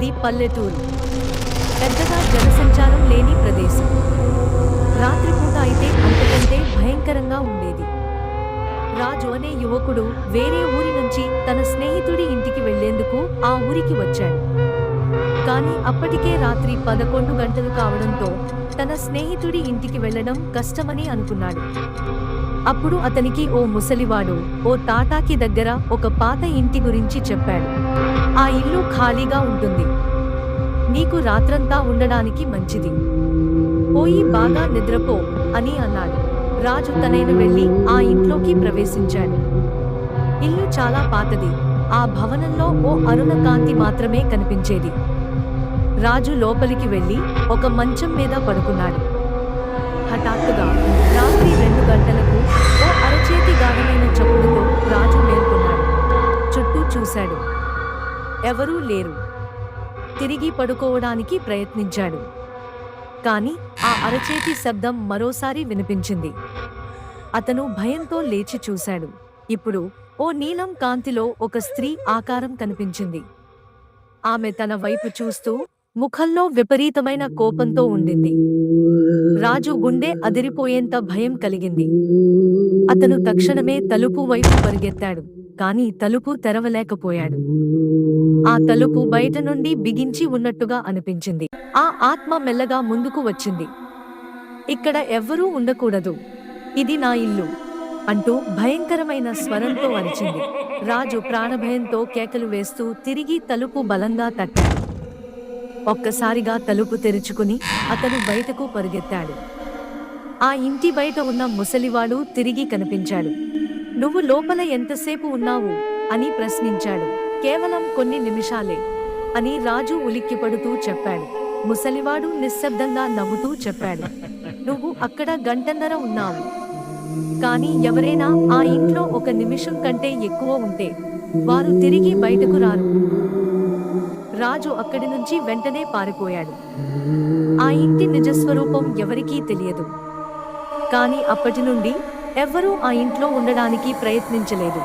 అది పల్లెటూరు. పెద్దగా జనసంచారం లేని ప్రదేశం. రాత్రిపూట అయితే అంతకంటే భయంకరంగా ఉండేది. రాజు అనే యువకుడు వేరే ఊరి నుంచి తన స్నేహితుడి ఇంటికి వెళ్లేందుకు ఆ ఊరికి వచ్చాడు. కానీ అప్పటికే రాత్రి 11 గంటలు కావడంతో తన స్నేహితుడి ఇంటికి వెళ్లడం కష్టమని అనుకున్నాడు. అప్పుడు అతనికి ఓ ముసలివాడు ఓ తాటాకి దగ్గర ఒక పాత ఇంటి గురించి చెప్పాడు. ఆ ఇల్లు ఖాళీగా ఉంటుంది. నీకు రాత్రంతా ఉండడానికి మంచిది. పోయి బాగా నిద్రపో అని అన్నాడు. రాజు తనైన వెళ్లి ఆ ఇంట్లోకి ప్రవేశించాడు. ఇల్లు చాలా పాతది. ఆ భవనంలో ఓ అరుణ కాంతి మాత్రమే కనిపించేది. రాజు లోపలికి వెళ్లి ఒక మంచం మీద పడుకున్నాడు. హఠాత్తుగా రాత్రి 2 గంటలకు ఓ అరచేతి గాఢమైన చప్పుడుతో రాజు మేల్కొన్నాడు. చుట్టూ చూశాడు. ఎవరూ లేరు. తిరిగి పడుకోవడానికి ప్రయత్నించాడు. కాని ఆ అరచేతి శబ్దం మరోసారి వినిపించింది. అతను భయంతో లేచి చూశాడు. ఇప్పుడు ఓ నీలం కాంతిలో ఒక స్త్రీ ఆకారం కనిపించింది. ఆమె తన వైపు చూస్తూ ముఖంలో విపరీతమైన కోపంతో ఉండింది. రాజు గుండె అదిరిపోయేంత భయం కలిగింది. అతను తక్షణమే తలుపు వైపు పరిగెత్తాడు. కాని తలుపు తెరవలేకపోయాడు. ఆ తలుపు బయట నుండి బిగించి ఉన్నట్టుగా అనిపించింది. ఆ ఆత్మ మెల్లగా ముందుకు వచ్చింది. ఇక్కడ ఎవ్వరూ ఉండకూడదు. ఇది నా ఇల్లు అంటూ భయంకరమైన స్వరంతో అరిచింది. రాజు ప్రాణభయంతో కేకలు వేస్తూ తిరిగి తలుపు బలంగా తట్టాడు. ఒక్కసారిగా తలుపు తెరుచుకుని అతను బయటకు పరిగెత్తాడు. ఆ ఇంటి బయట ఉన్న ముసలివాడు తిరిగి కనిపించాడు. నువ్వు లోపల ఎంతసేపు ఉన్నావు అని ప్రశ్నించాడు. కేవలం కొన్ని నిమిషాలే అని రాజు ఉలిక్కిపడుతూ చెప్పాడు. ముసలివాడు నిశ్శబ్దంగా నవ్వుతూ చెప్పాడు. నువ్వు అక్కడ గంటన్నర ఉన్నావు. కానీ ఎవరైనా ఆ ఇంట్లో 1 నిమిషం కంటే ఎక్కువ ఉంటే వారు తిరిగి బయటకు రారు. రాజు అక్కడి నుంచి వెంటనే పారిపోయాడు. ఆ ఇంటి నిజస్వరూపం ఎవరికీ తెలియదు. కాని అప్పటి నుండి ఎవ్వరూ ఆ ఇంట్లో ఉండడానికి ప్రయత్నించలేదు.